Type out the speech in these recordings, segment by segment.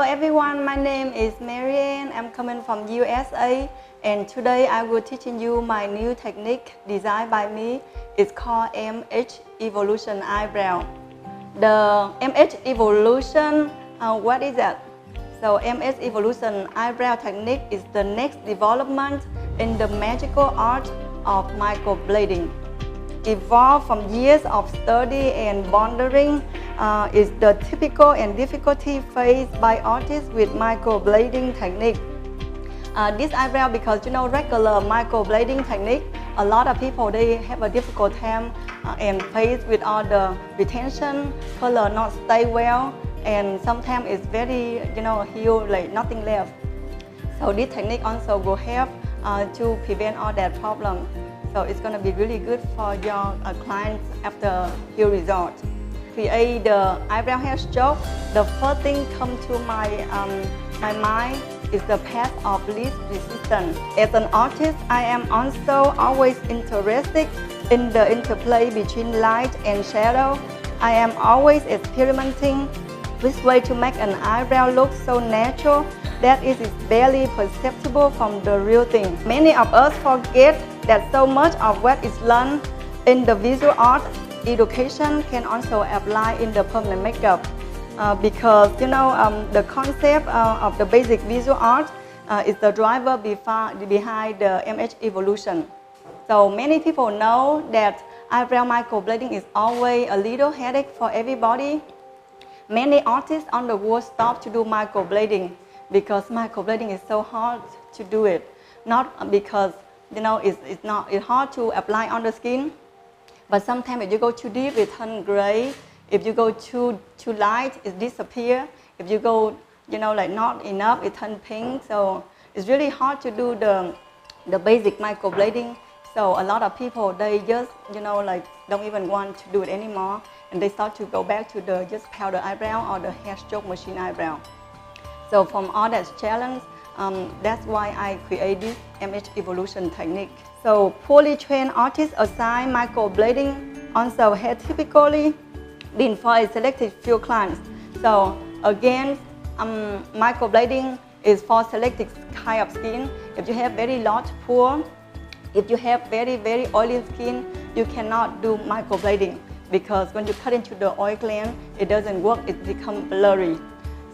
Hello everyone, my name is Maryann. I'm coming from USA, and today I will teaching you my new technique designed by me. It's called MH Evolution Eyebrow. The MH Evolution, what is that? So MH Evolution Eyebrow technique is the next development in the magical art of microblading. Evolved from years of study and pondering, is the typical and difficulty faced by artists with microblading technique. This eyebrow, because regular microblading technique, a lot of people they have a difficult time and face with all the retention, color not stay well, and sometimes it's very heal like nothing left. So this technique also will help to prevent all that problem. So it's going to be really good for your clients after heal result. Create the eyebrow hair stroke. The first thing come to my mind is the path of least resistance. As an artist, I am also always interested in the interplay between light and shadow. I am always experimenting with ways to make an eyebrow look so natural that it is barely perceptible from the real thing. Many of us forget that so much of what is learned in the visual art education can also apply in the permanent makeup, because the concept of the basic visual art is the driver behind the MH evolution. So many people know that eyebrow microblading is always a little headache for everybody. Many artists on the world stop to do microblading because microblading is so hard to do it. Not because it's hard to apply on the skin, but sometimes if you go too deep, it turns gray. If you go too light, it disappears. If you go not enough, it turns pink. So it's really hard to do the basic microblading. So a lot of people they just don't even want to do it anymore, and they start to go back to the just powder eyebrow or the hair stroke machine eyebrow. So from all that challenge, that's why I create this MH evolution technique. So poorly trained artists assign microblading also have typically been for a selected few clients. So again, microblading is for selected kind of skin. If you have very large pore, if you have very oily skin, you cannot do microblading, because when you cut into the oil gland, it doesn't work, it becomes blurry.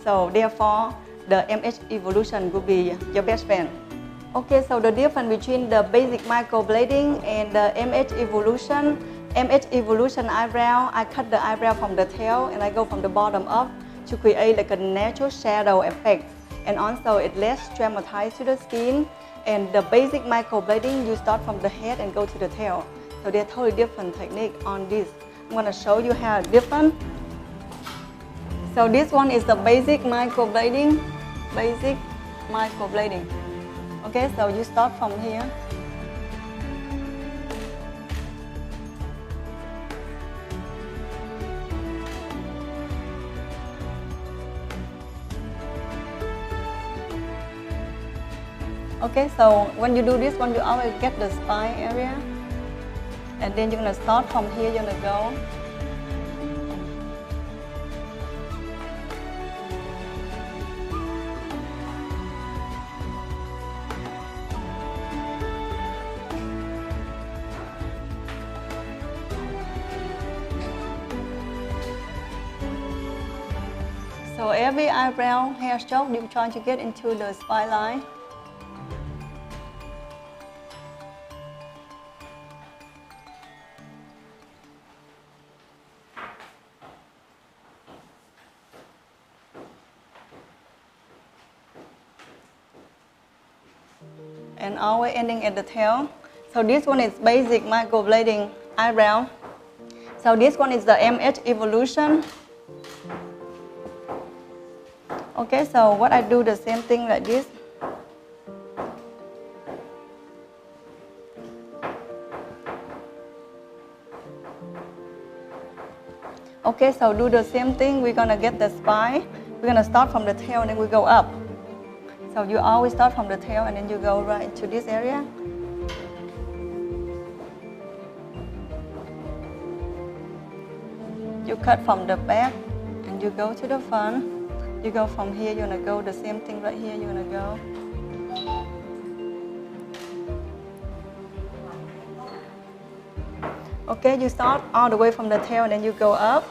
So therefore, the MH evolution will be your best friend. Okay, so the difference between the basic microblading and the MH evolution eyebrow, I cut the eyebrow from the tail and I go from the bottom up to create like a natural shadow effect. And also it less dramatized to the skin. And the basic microblading, you start from the head and go to the tail. So they're totally different technique on this. I'm gonna show you how it's different. So this one is the basic microblading. Okay, so you start from here. Okay, so when you do this one, you always get the spine area. And then you're gonna start from here, you're gonna go. So every eyebrow hair stroke, you try to get into the spine line. And always ending at the tail. So this one is basic microblading eyebrow. So this one is the MH evolution. Okay, so what I do the same thing like this. Okay, so do the same thing. We're gonna get the spine. We're gonna start from the tail and then we go up. So you always start from the tail and then you go right into this area. You cut from the back and you go to the front. You go from here, you're gonna go the same thing right here, you're gonna go. Okay, you start all the way from the tail and then you go up.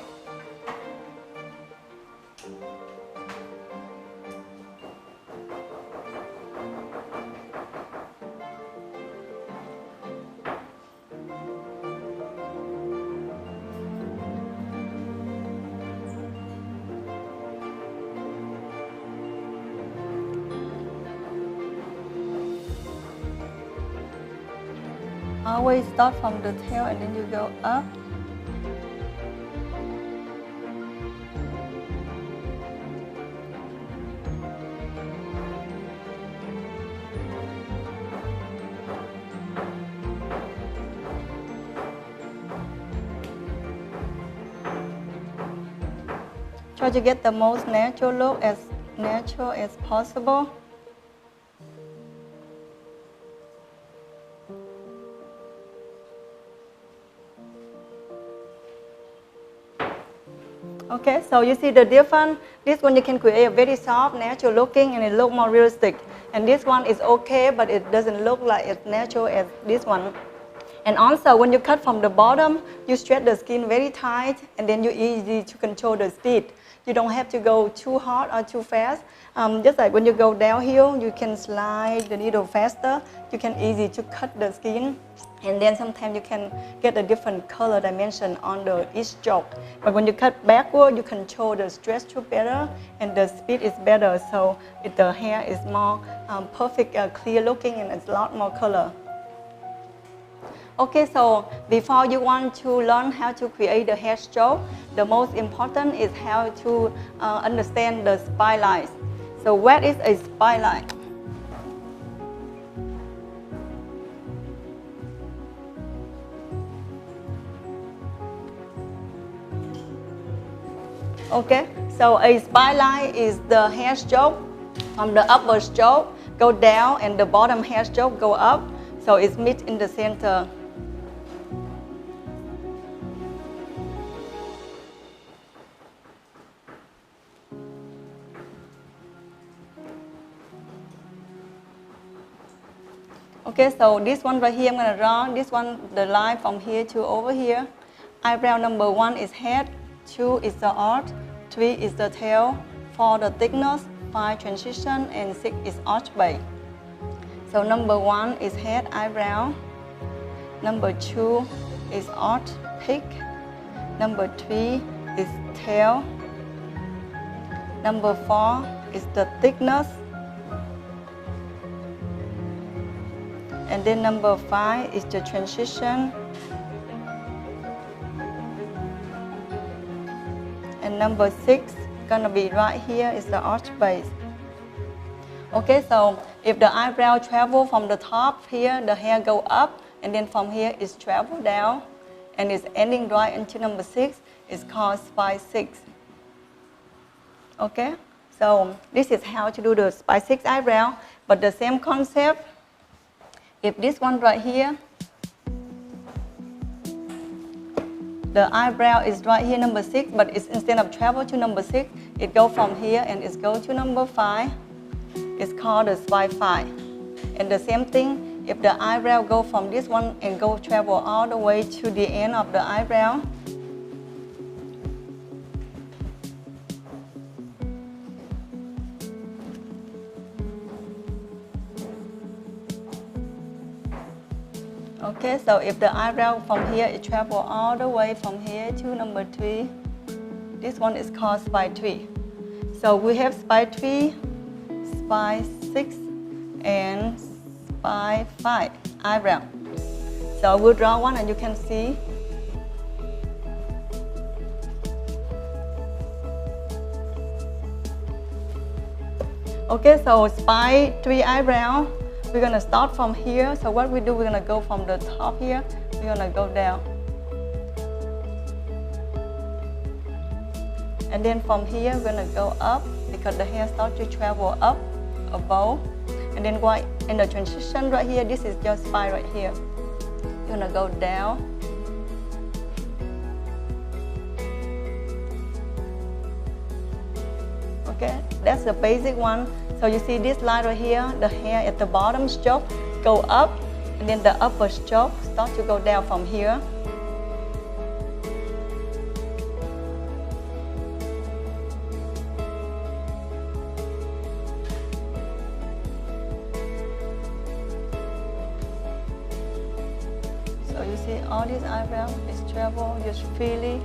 Always start from the tail and then you go up. Try to get the most natural look, as natural as possible. Okay, so you see the difference. This one you can create a very soft, natural looking, and it look more realistic. And this one is okay, but it doesn't look like as natural as this one. And also, when you cut from the bottom, you stretch the skin very tight, and then you easy to control the speed. You don't have to go too hard or too fast. Just like when you go downhill, you can slide the needle faster. You can easy to cut the skin. And then sometimes you can get a different color dimension on each stroke. But when you cut backward, you control the stretch better and the speed is better. So the hair is more perfect, clear looking, and it's a lot more color. Okay, so before you want to learn how to create the hair stroke, the most important is how to understand the spine lines. So what is a spine line? Okay, so a spine line is the hair stroke from the upper stroke go down and the bottom hair stroke go up. So it's meet in the center. Okay, so this one right here, I'm going to draw this one, the line from here to over here. Eyebrow number 1 is head, 2 is the arch, 3 is the tail, 4 the thickness, 5 transition, and 6 is arch base. So number 1 is head, eyebrow. Number 2 is arch, peak. Number 3 is tail. Number 4 is the thickness. And then number 5 is the transition. And number 6 gonna be right here is the arch base. Okay, so if the eyebrow travel from the top here, the hair go up, and then from here it's travel down, and it's ending right into number 6. It's called spine 6. Okay, so this is how to do the spine 6 eyebrow, but the same concept. If this one right here, the eyebrow is right here, number 6, but it's instead of travel to number 6, it go from here and it go to number 5. It's called the spine 5. And the same thing, if the eyebrow go from this one and go travel all the way to the end of the eyebrow, okay, so if the eyebrow from here, it travel all the way from here to number 3, this one is called spine 3. So we have spine 3, spine 6, and spine 5 eyebrow. So we'll draw one and you can see. Okay, so spine 3 eyebrow. We're gonna start from here. So what we do, we're gonna go from the top here. We're gonna go down. And then from here, we're gonna go up because the hair starts to travel up above. And then right in the transition right here, this is your spine right here. You're gonna go down. Okay, that's the basic one. So you see this line right here, the hair at the bottom stroke go up, and then the upper stroke start to go down from here. So you see all these eyebrows is travel just freely.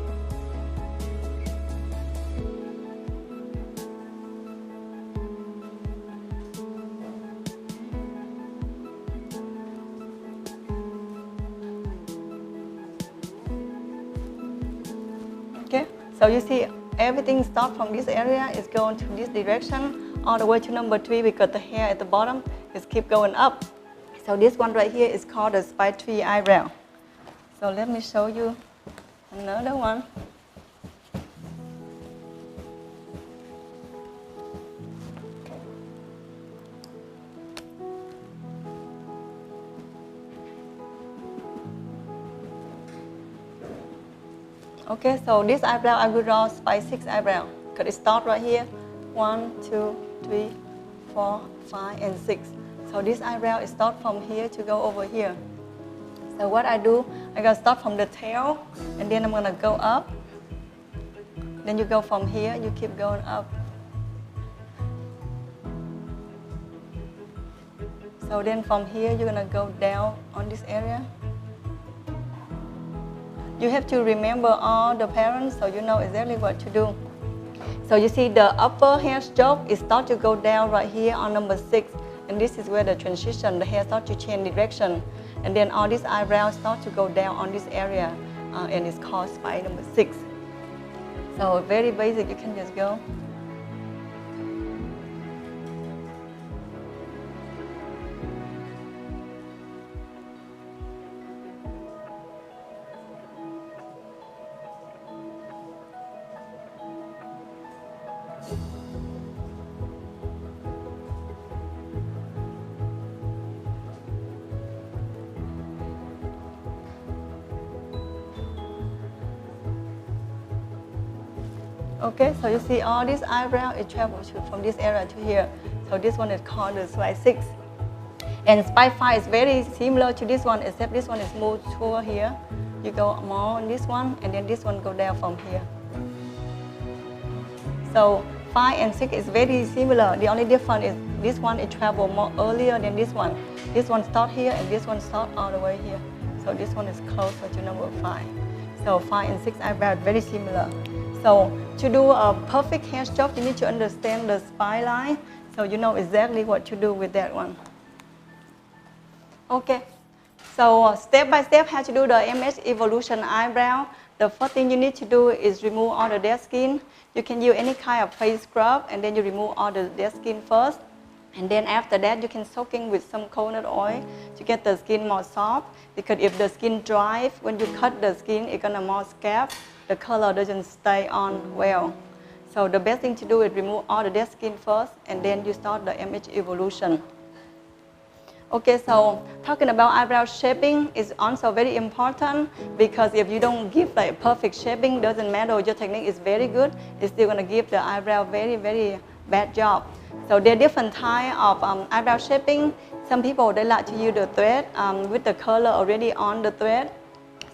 Okay, so you see everything start from this area is going to this direction all the way to number 3 because the hair at the bottom is keep going up. So this one right here is called the spike tree eyebrow. So let me show you another one. Okay, so this eyebrow I will draw spike 6 eyebrow. Because it start right here. 1, 2, 3, 4, 5, and 6. So this eyebrow is start from here to go over here. So what I do, I'm gonna start from the tail, and then I'm gonna go up. Then you go from here, you keep going up. So then from here, you're gonna go down on this area. You have to remember all the patterns so you know exactly what to do. So you see the upper hair stroke is start to go down right here on number 6. And this is where the transition, the hair start to change direction. And then all these eyebrows start to go down on this area. And it's called spike number 6. So very basic, you can just go. Okay, so you see all these eyebrows, it travels from this area to here. So this one is called the spike 6. And spike 5 is very similar to this one, except this one is more toward here. You go more on this one, and then this one go down from here. So 5 and 6 is very similar. The only difference is this one it travel more earlier than this one. This one start here, and this one start all the way here. So this one is closer to number 5. So 5 and 6 eyebrows very similar. So to do a perfect hair stroke, you need to understand the spine line, so you know exactly what to do with that one. Okay, so step by step how to do the MH evolution eyebrow. The first thing you need to do is remove all the dead skin. You can use any kind of face scrub, and then you remove all the dead skin first. And then after that, you can soak in with some coconut oil to get the skin more soft. Because if the skin dries, when you cut the skin, it's gonna more scab. The color doesn't stay on well. So the best thing to do is remove all the dead skin first, and then you start the MH evolution. Okay, so talking about eyebrow shaping is also very important, because if you don't give like perfect shaping, doesn't matter your technique is very good, it's still gonna give the eyebrow very bad job. So there are different types of eyebrow shaping. Some people they like to use the thread with the color already on the thread.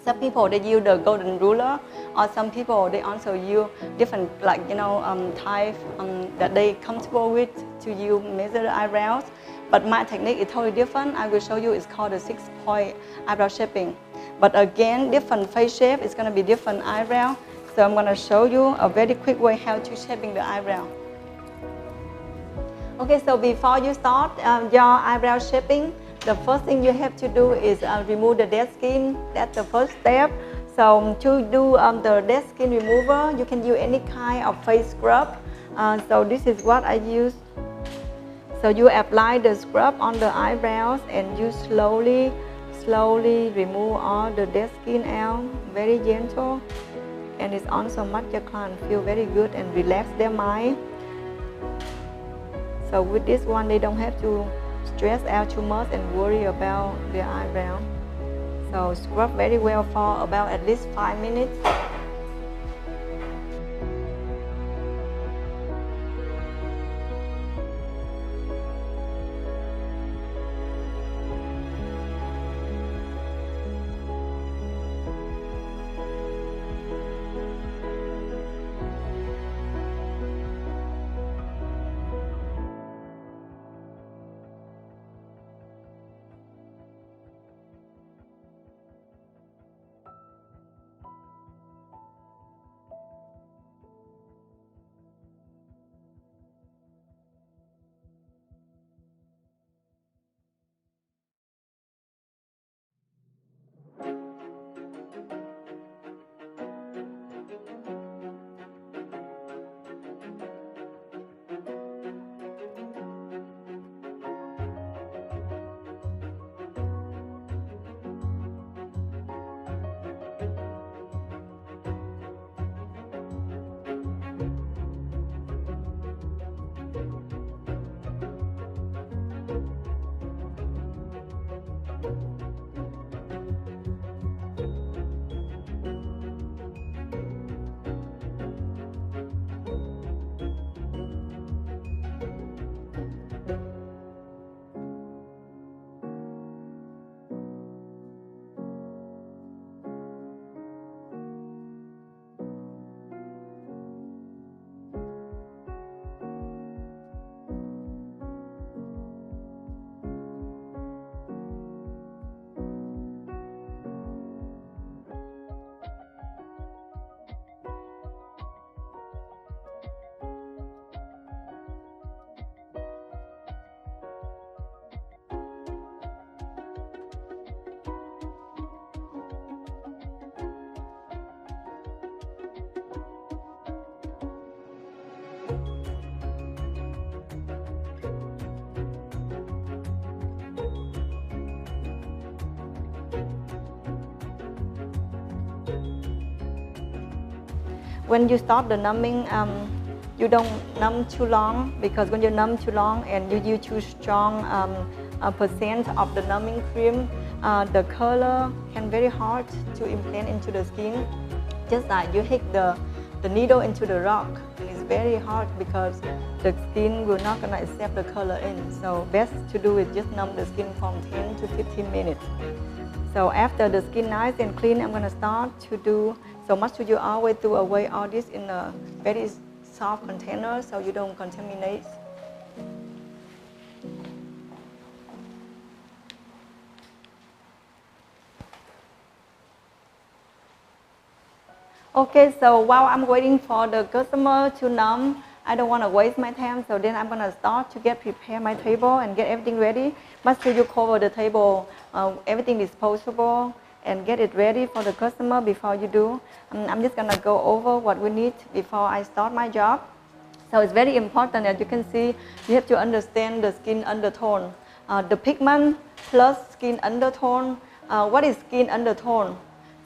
Some people they use the golden ruler, or some people they also use different type that they comfortable with to use measure the eyebrows. But my technique is totally different. I will show you. It's called the 6-point eyebrow shaping. But again, different face shape is going to be different eyebrow. So I'm going to show you a very quick way how to shaping the eyebrow. Okay, so before you start your eyebrow shaping, the first thing you have to do is remove the dead skin. That's the first step. So to do the dead skin remover, you can use any kind of face scrub. So this is what I use. So you apply the scrub on the eyebrows, and you slowly remove all the dead skin out, very gentle. And it's also make your client feel very good and relax their mind. So with this one, they don't have to stress out too much and worry about their eyebrow. So scrub very well for about at least 5 minutes. when you start the numbing, you don't numb too long, because when you numb too long and you use too strong a percent of the numbing cream, the color can very hard to implant into the skin. Just like you hit the needle into the rock, and it's very hard because the skin will not gonna accept the color in. So best to do is just numb the skin from 10 to 15 minutes. So after the skin nice and clean, I'm gonna start to do, so make sure you always throw away all this in a very soft container so you don't contaminate. Okay, so while I'm waiting for the customer to numb, I don't want to waste my time, so then I'm gonna start to prepare my table and get everything ready. Make sure you cover the table, everything disposable, and get it ready for the customer before you do. I'm just gonna go over what we need before I start my job. So it's very important, as you can see, you have to understand the skin undertone. The pigment plus skin undertone. What is skin undertone?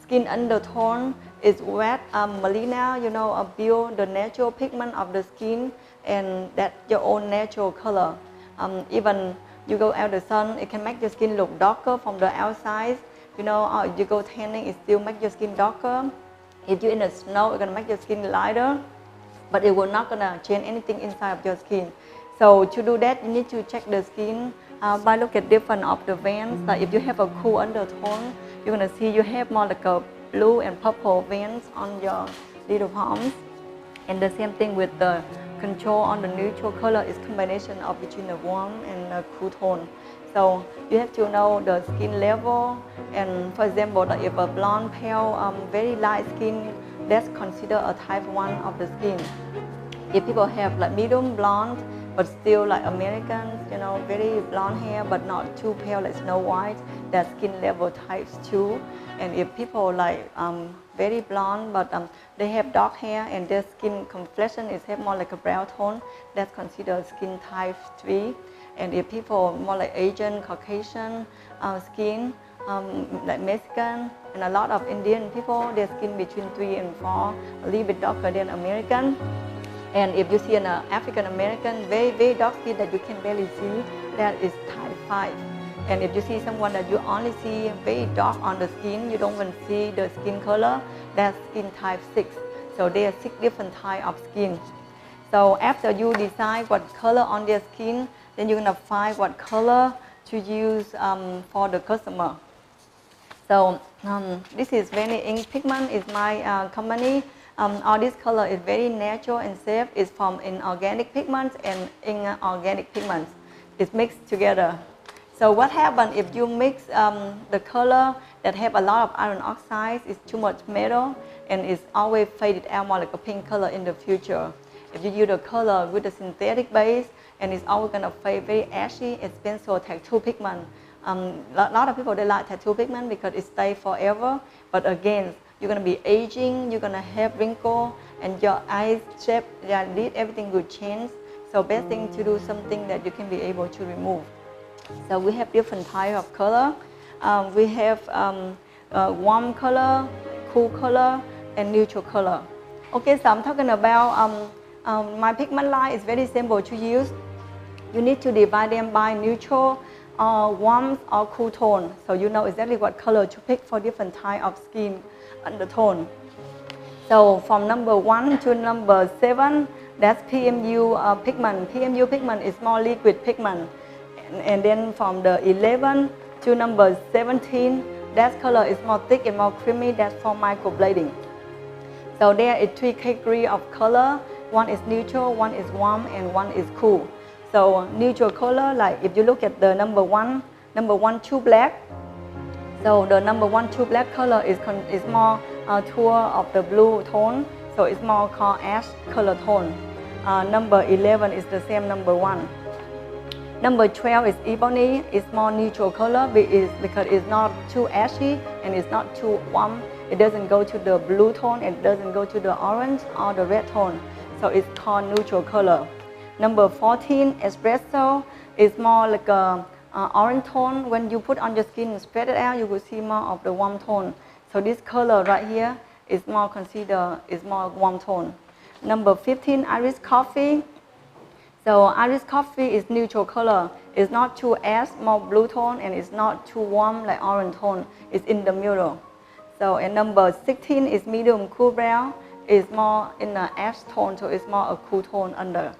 Skin undertone is wet melena, build the natural pigment of the skin, and that's your own natural color. Even you go out the sun, it can make your skin look darker from the outside. Or if you go tanning, it still make your skin darker. If you're in the snow, it's gonna make your skin lighter, but it will not gonna change anything inside of your skin. So to do that, you need to check the skin by look at different of the veins. Like if you have a cool undertone, you're gonna see you have more like a blue and purple veins on your little palms. And the same thing with the control on the neutral color is combination of between the warm and the cool tone. So you have to know the skin level, and for example, like if a blonde, pale, very light skin, that's considered a type 1 of the skin. If people have like medium blonde, but still like Americans, very blonde hair, but not too pale like Snow White, that's skin level types 2. And if people like very blonde, but they have dark hair and their skin complexion is have more like a brown tone, that's considered skin type 3. And if people more like Asian, Caucasian skin, like Mexican, and a lot of Indian people, their skin between 3 and 4, a little bit darker than American. And if you see an African American, very dark skin that you can barely see, that is type 5. And if you see someone that you only see very dark on the skin, you don't even see the skin color, that's skin type 6. So there are 6 different types of skin. So after you decide what color on their skin, then you're gonna find what color to use for the customer. So this is Vanny Ink Pigment, is my company. All this color is very natural and safe. It's from inorganic pigments and inorganic pigments. It's mixed together. So what happens if you mix the color that have a lot of iron oxides, it's too much metal, and it's always faded out more like a pink color in the future. If you use the color with a synthetic base, and it's always gonna fade very ashy, expensive tattoo pigment. A lot of people, they like tattoo pigment because it stays forever, but again, you're gonna be aging, you're gonna have wrinkle, and your eyes shape, your lid, everything will change. So best thing to do something that you can be able to remove. So we have different types of color. We have warm color, cool color, and neutral color. Okay, so I'm talking about my pigment line is very simple to use. You need to divide them by neutral, warm, or cool tone. So you know exactly what color to pick for different type of skin undertone. So from number 1 to number 7, that's PMU pigment. PMU pigment is more liquid pigment. And then from the 11 to number 17, that color is more thick and more creamy. That's for microblading. So there is 3 categories of color. One is neutral, one is warm, and one is cool. So neutral color, like if you look at the number 1, 2 black. So the number 1, 2 black color is more tour of the blue tone. So it's more called ash color tone. Number 11 is the same number 1. Number 12 is ebony. It's more neutral color because it's not too ashy and it's not too warm. It doesn't go to the blue tone, it doesn't go to the orange or the red tone. So it's called neutral color. Number 14, espresso, is more like a orange tone. When you put on your skin and spread it out, you will see more of the warm tone. So this color right here, is more considered is more warm tone. Number 15, Irish coffee. So Irish coffee is neutral color. It's not too ash, more blue tone, and it's not too warm like orange tone. It's in the middle. So and number 16 is medium cool brown. It's more in the ash tone, so it's more a cool tone under.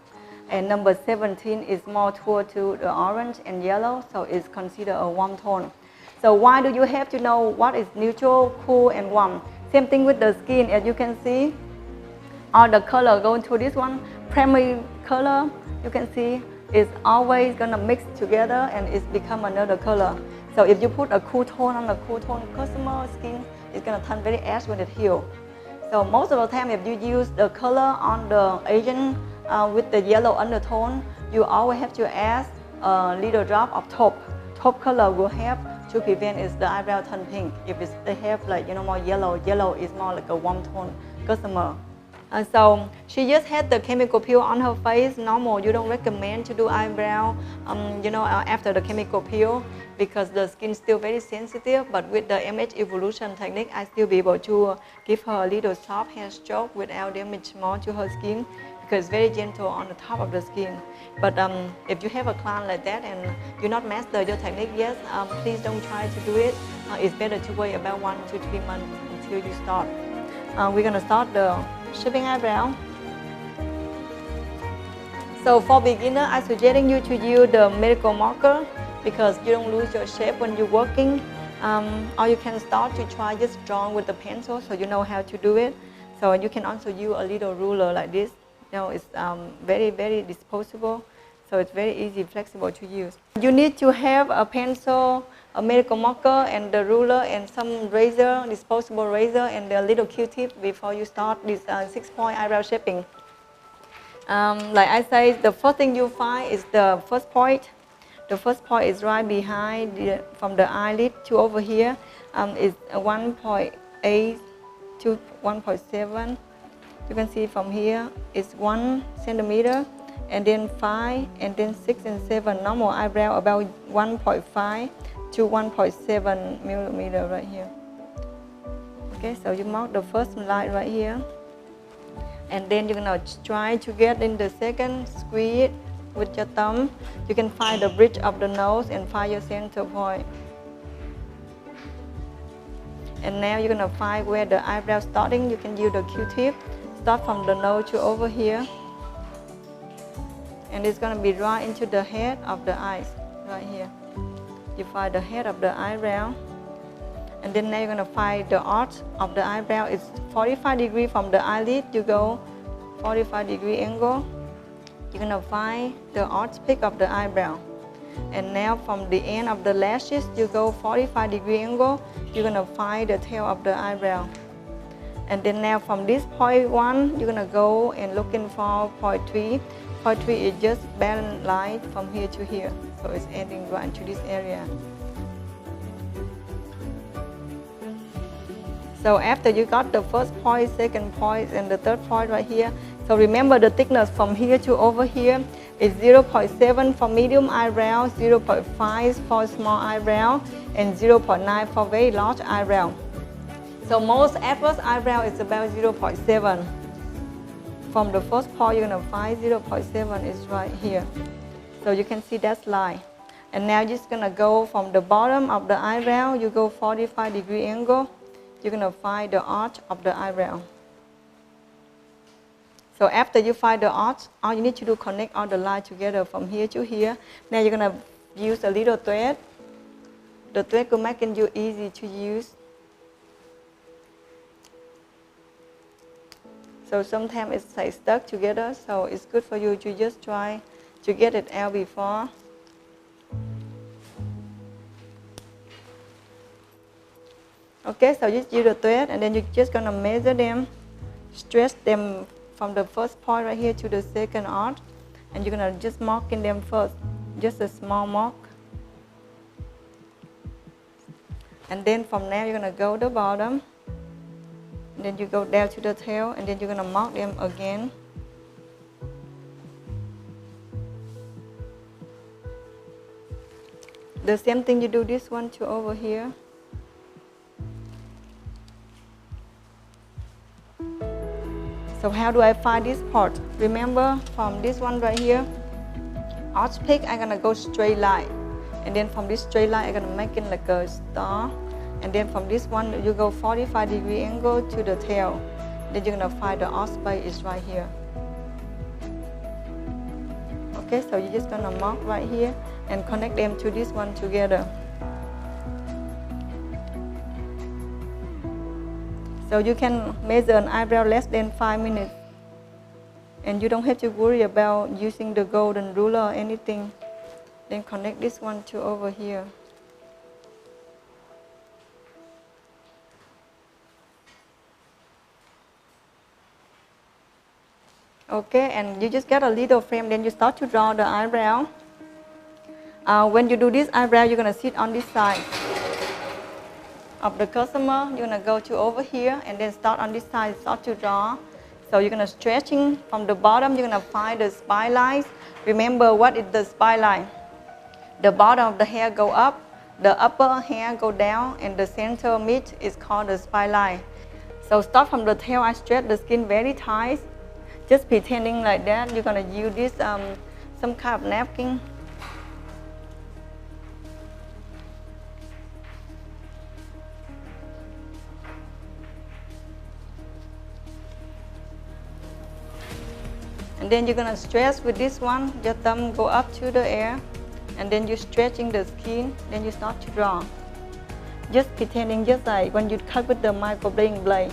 And number 17 is more toward to the orange and yellow, so it's considered a warm tone. So why do you have to know what is neutral, cool, and warm? Same thing with the skin, as you can see. All the color going to this one, primary color, you can see is always gonna mix together and it's become another color. So if you put a cool tone on a cool tone customer skin, it's gonna turn very ash when it heals. So most of the time, if you use the color on the Asian with the yellow undertone, you always have to add a little drop of taupe. Taupe color will help to prevent is the eyebrow turn pink. If it's, they have like more yellow is more like a warm tone customer. So she just had the chemical peel on her face. Normal, you don't recommend to do eyebrow, after the chemical peel because the skin is still very sensitive. But with the MH evolution technique, I still be able to give her a little soft hair stroke without damage more to her skin because it's very gentle on the top of the skin. But if you have a client like that and you not master your technique yet, please don't try to do it. It's better to wait about 1 to 3 months until you start. We're gonna start the shaping eyebrow. So for beginner, I'm suggesting you to use the medical marker because you don't lose your shape when you're working. Or you can start to try just drawing with the pencil so you know how to do it. So you can also use a little ruler like this. It's very, very disposable. So it's very easy, flexible to use. You need to have a pencil, a medical marker, and the ruler, and some razor, disposable razor, and a little Q-tip before you start this 6-point eyebrow shaping. Like I say, the first thing you find is the first point. The first point is right behind, from the eyelid to over here. Is 1.8 to 1.7. You can see from here it's 1 centimeter. And then 5, and then 6 and 7. Normal eyebrow about 1.5 to 1.7 millimeter right here. Okay, so you mark the first line right here. And then you're gonna try to get in the second, squeeze it with your thumb. You can find the bridge of the nose and find your center point. And now you're gonna find where the eyebrow starting. You can use the Q-tip. Start from the nose to over here. And it's going to be right into the head of the eyes, right here. You find the head of the eyebrow. And then now you're going to find the arch of the eyebrow. It's 45 degrees from the eyelid. You go 45-degree angle. You're going to find the arch peak of the eyebrow. And now from the end of the lashes, you go 45-degree angle. You're going to find the tail of the eyebrow. And then now from this point 1, you're going to go and looking for point 3. Point 3 is just balanced line from here to here. So it's ending right into this area. So after you got the first point, second point, and the third point right here, so remember the thickness from here to over here is 0.7 for medium eyebrow, 0.5 for small eyebrow, and 0.9 for very large eyebrow. So most average eyebrow is about 0.7. From the first point, you're going to find 0.7 is right here. So you can see that line. And now you're just going to go from the bottom of the eyebrow, you go 45-degree angle. You're going to find the arch of the eyebrow. So after you find the arch, all you need to do is connect all the lines together from here to here. Now you're going to use a little thread. The thread will make it easy to use. So sometimes it's like stuck together, so it's good for you to just try to get it out before. Okay, so just use the thread and then you're just gonna measure them, stretch them from the first point right here to the second arch, and you're gonna just mark in them first, just a small mark. And then from there you're gonna go to the bottom. Then you go down to the tail, and then you're going to mark them again. The same thing you do this one to over here. So how do I find this part? Remember from this one right here, arch peak, I'm gonna go straight line. And then from this straight line, I'm gonna make it like a star. And then from this one, you go 45-degree angle to the tail. Then you're gonna find the arch base is right here. Okay, so you're just gonna mark right here and connect them to this one together. So you can measure an eyebrow less than 5 minutes. And you don't have to worry about using the golden ruler or anything. Then connect this one to over here. Okay, and you just get a little frame, then you start to draw the eyebrow. When you do this eyebrow, you're gonna sit on this side of the customer. You're gonna go to over here and then start on this side, start to draw. So you're gonna stretching from the bottom, you're gonna find the spine lines. Remember what is the spine line? The bottom of the hair go up, the upper hair go down, and the center mid is called the spine line. So start from the tail, I stretch the skin very tight. Just pretending like that. You're gonna use this some kind of napkin. And then you're gonna stretch with this one. Your thumb go up to the air, and then you're stretching the skin. Then you start to draw. Just pretending, just like when you cut with the microblading blade.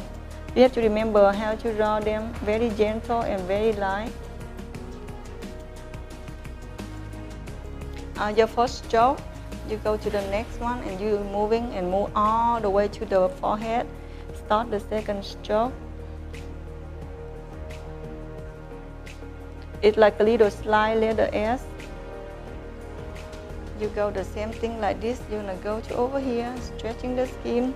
You have to remember how to draw them very gentle and very light. Your first stroke, you go to the next one and you're moving and move all the way to the forehead. Start the second stroke. It's like a little slide letter S. You go the same thing like this. You're gonna go to over here, stretching the skin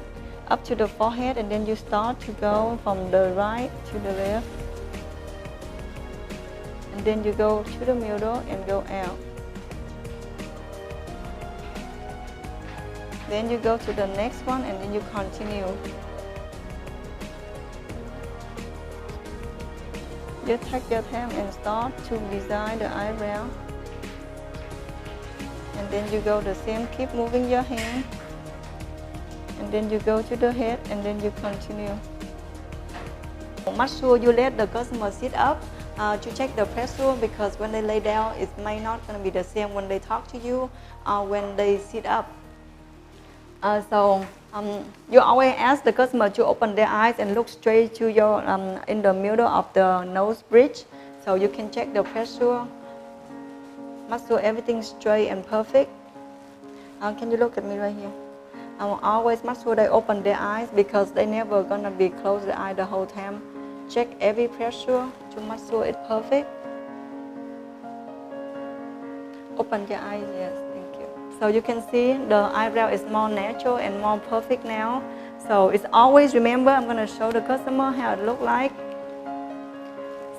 up to the forehead, and then you start to go from the right to the left. And then you go to the middle and go out. Then you go to the next one and then you continue. Just take your time and start to design the eyebrow. And then you go the same, keep moving your hand. And then you go to the head and then you continue. Make sure you let the customer sit up to check the pressure, because when they lay down, it may not gonna be the same when they talk to you or when they sit up. You always ask the customer to open their eyes and look straight to your in the middle of the nose bridge, so you can check the pressure. Make sure everything's straight and perfect. Can you look at me right here? I will always make sure they open their eyes, because they never gonna be closed the eye the whole time. Check every pressure to make sure it's perfect. Open your eyes, yes, thank you. So you can see the eyebrow is more natural and more perfect now. So it's always, remember, I'm gonna show the customer how it look like,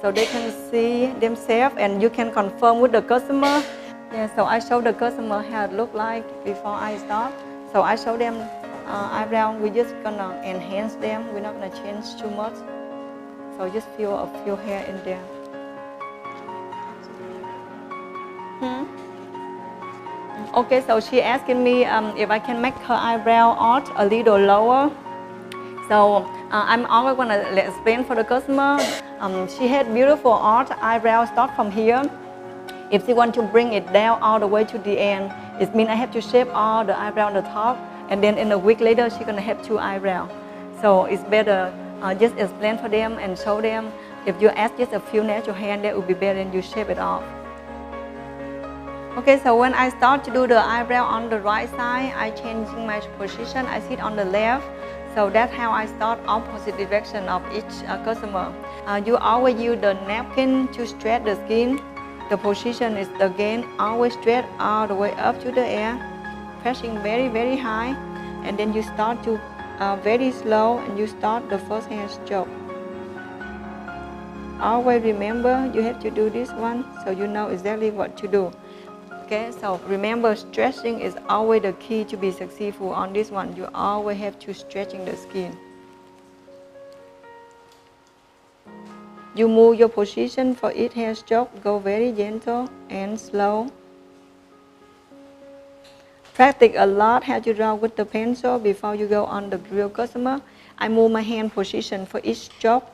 so they can see themselves and you can confirm with the customer. Yeah, so I show the customer how it look like before I start. So I show them eyebrow, we're just gonna enhance them, we're not gonna change too much. So just feel a few hair in there. Okay, so she asking me if I can make her eyebrow arch a little lower. So I'm always gonna explain for the customer. She had beautiful arch eyebrow, start from here. If she want to bring it down all the way to the end, it means I have to shape all the eyebrow on the top, and then in a week later she's gonna have 2 eyebrows. So it's better just explain for them and show them. If you add just a few natural hair, that would be better than you shape it off. Okay, so when I start to do the eyebrow on the right side, I changing my position. I sit on the left. So that's how I start opposite direction of each customer. You always use the napkin to stretch the skin. The position is again always stretch all the way up to the air, pressing very, very high. And then you start to very slow and you start the first hair stroke. Always remember you have to do this one so you know exactly what to do. Okay, so remember, stretching is always the key to be successful on this one. You always have to stretching the skin. You move your position for each hair stroke. Go very gentle and slow. Practice a lot how to draw with the pencil before you go on the real customer. I move my hand position for each stroke.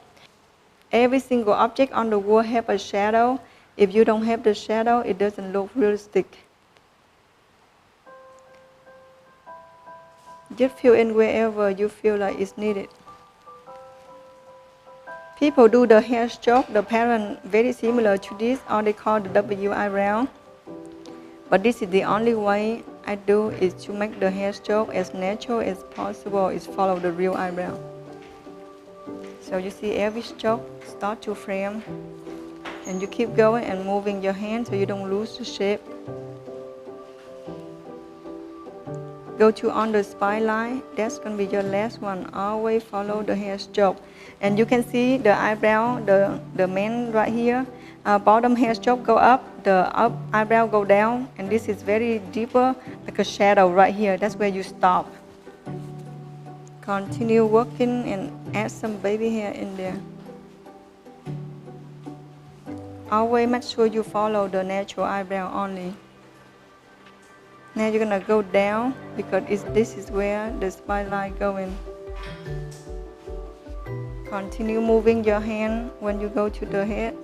Every single object on the wall have a shadow. If you don't have the shadow, it doesn't look realistic. Just fill in wherever you feel like it's needed. People do the hair stroke, the pattern very similar to this, or they call the W eyebrow. But this is the only way I do is to make the hair stroke as natural as possible, is follow the real eyebrow. So you see every stroke start to frame, and you keep going and moving your hand so you don't lose the shape. Go to on the spine line, that's going to be your last one. Always follow the hair stroke. And you can see the eyebrow, the main right here, bottom hair stroke go up, the up eyebrow go down, and this is very deeper, like a shadow right here. That's where you stop. Continue working and add some baby hair in there. Always make sure you follow the natural eyebrow only. Now you're gonna go down because this is where the spine line going. Continue moving your hand when you go to the head.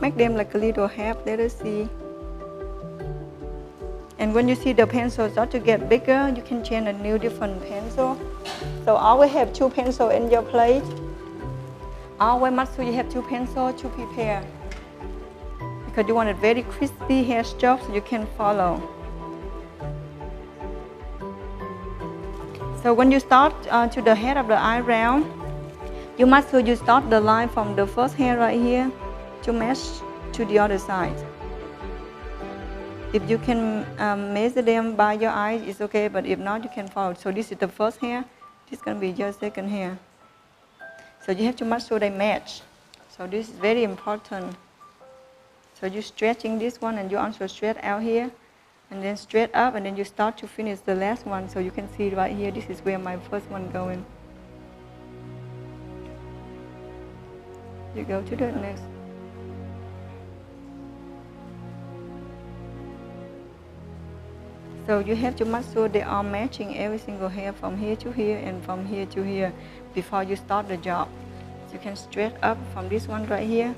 Make them like a little half, let us see. And when you see the pencil start to get bigger, you can change a new different pencil. So always have 2 pencils in your plate. Always make sure you have 2 pencils to prepare. Because you want a very crispy hair stroke so you can follow. So when you start to the head of the eyebrow, you make sure you start the line from the first hair right here to match to the other side. If you can measure them by your eyes, it's okay, but if not, you can follow. So this is the first hair, this is going to be your second hair. So you have to make sure they match. So this is very important. So you're stretching this one and you also stretch out here and then straight up, and then you start to finish the last one. So you can see right here, this is where my first one going. You go to the next. So you have to make sure they are matching every single hair from here to here and from here to here before you start the job. So you can stretch up from this one right here,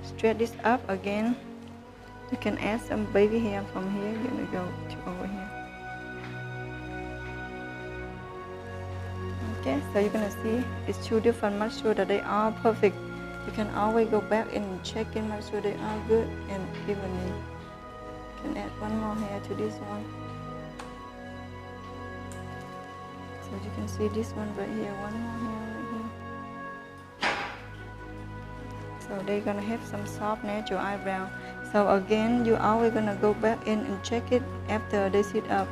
stretch this up again. You can add some baby hair from here, you're gonna go to over here. Okay, so you're gonna see it's 2 different, make sure that they are perfect. You can always go back and check in, make sure they are good and evenly. You can add 1 more hair to this one. So you can see this one right here, 1 more hair right here. So they're gonna have some soft natural eyebrow. So again, you're always gonna go back in and check it after they sit up.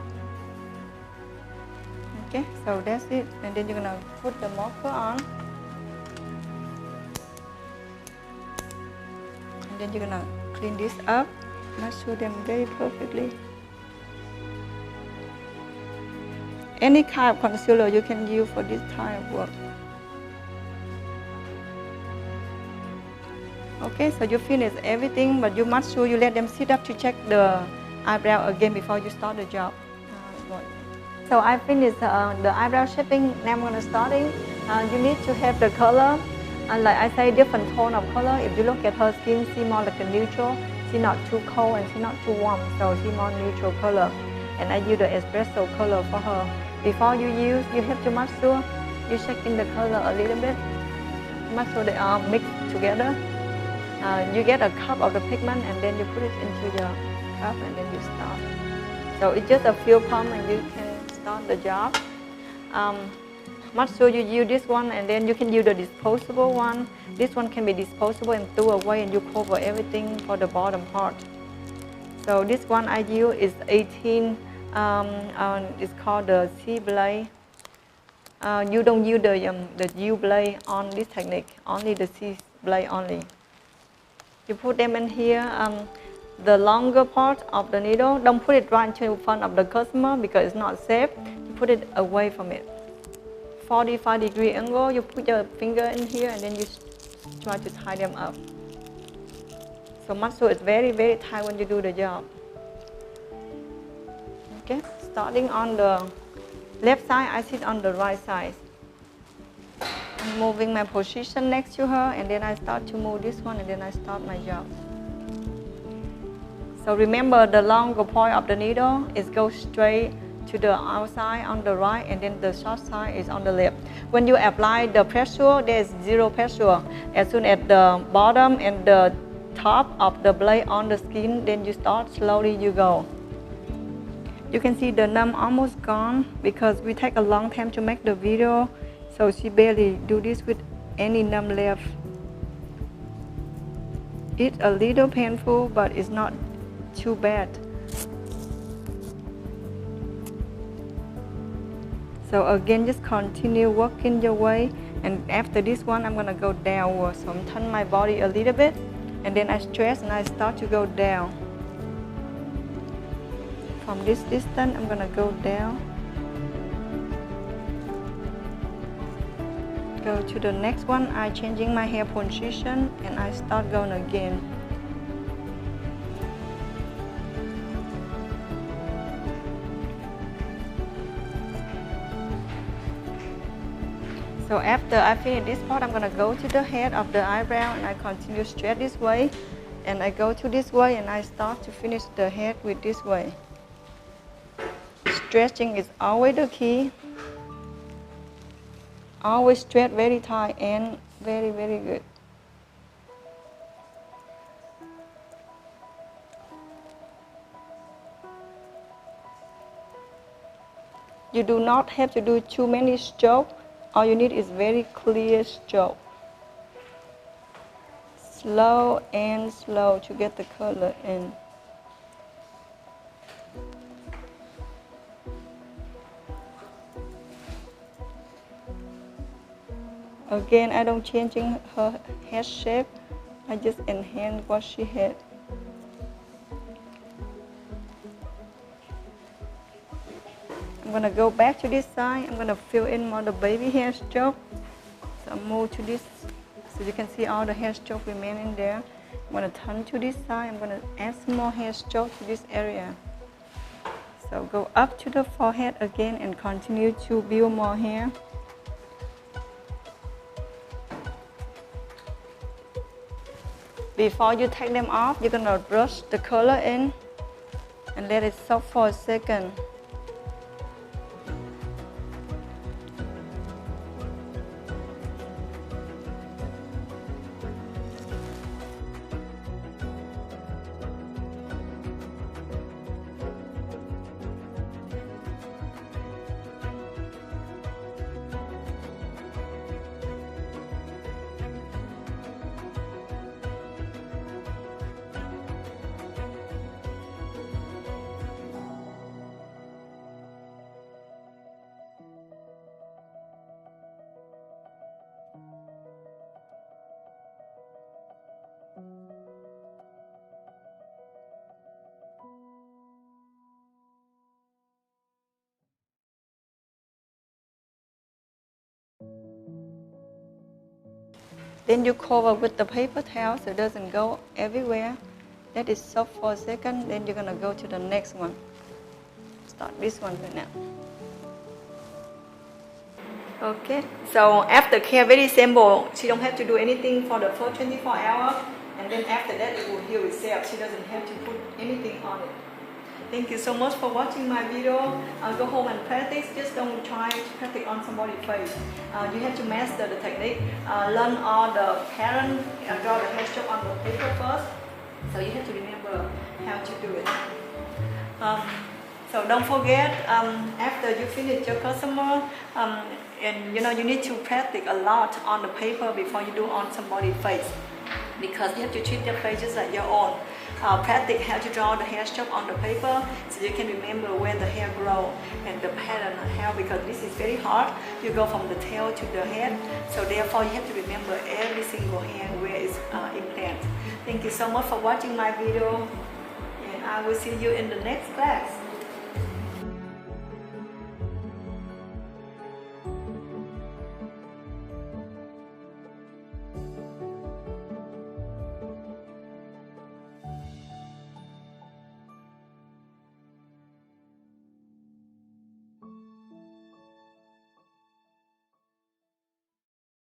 Okay, so that's it. And then you're gonna put the marker on. And then you're gonna clean this up, make sure them very perfectly. Any kind of concealer you can use for this type of work. Okay, so you finish everything, but you must sure you let them sit up to check the eyebrow again before you start the job. So I finished the eyebrow shaping. Now I'm gonna starting. You need to have the color, and like I say, different tone of color. If you look at her skin, she more like a neutral. She's not too cold and she's not too warm, so she's more neutral color. And I use the espresso color for her. Before you use, you have to make sure you check in the color a little bit. Make sure they are mixed together. You get a cup of the pigment and then you put it into your cup and then you start. So it's just a few pumps and you can start the job. Make sure you use this one, and then you can use the disposable one. This one can be disposable and throw away, and you cover everything for the bottom part. So this one I use is 18. It's called the C blade. You don't use the U blade on this technique, only the C blade only. You put them in here. The longer part of the needle, don't put it right in front of the customer because it's not safe. You put it away from it, 45-degree angle. You put your finger in here and then you try to tie them up. So muscle is very, very tight when you do the job. Okay, starting on the left side, I sit on the right side. I'm moving my position next to her, and then I start to move this one, and then I start my job. So remember, the longer point of the needle is go straight to the outside on the right, and then the short side is on the left. When you apply the pressure, there is zero pressure. As soon as the bottom and the top of the blade on the skin, then you start slowly, you go. You can see the numb almost gone because we take a long time to make the video, so she barely do this with any numb left. It's a little painful, but it's not too bad. So again, just continue working your way, and after this one I'm gonna go downward. So I'm turning my body a little bit, and then I stretch and I start to go down. From this distance I'm gonna go down, go to the next one. I changing my hair position and I start going again. So after I finish this part, I'm gonna go to the head of the eyebrow and I continue straight this way, and I go to this way and I start to finish the head with this way. Stretching is always the key. Always stretch very tight and very, very good. You do not have to do too many strokes. All you need is very clear stroke. Slow and slow to get the color in. Again, I don't changing her head shape. I just enhance what she had. I'm gonna go back to this side. I'm gonna fill in more the baby hair stroke. So I move to this, so you can see all the hair stroke remaining there. I'm gonna turn to this side. I'm gonna add some more hair stroke to this area. So go up to the forehead again and continue to build more hair. Before you take them off, you're gonna brush the color in and let it soak for a second. Then you cover with the paper towel so it doesn't go everywhere. Let it soak for a second, then you're gonna go to the next one. Start this one right now. Okay, so after care, very simple. She don't have to do anything for the first 24 hours, and then after that it will heal itself. She doesn't have to put anything on it. Thank you so much for watching my video. Go home and practice. Just don't try to practice on somebody's face. You have to master the technique. Learn all the pattern. Draw the hair stroke on the paper first. So you have to remember how to do it. So don't forget, after you finish your customer, and you need to practice a lot on the paper before you do on somebody's face, because you have to treat their face just like your own. Practice how to draw the hair stroke on the paper so you can remember where the hair grows and the pattern of hair, because this is very hard. You go from the tail to the head, so therefore you have to remember every single hair where it's implanted. Thank you so much for watching my video, and I will see you in the next class.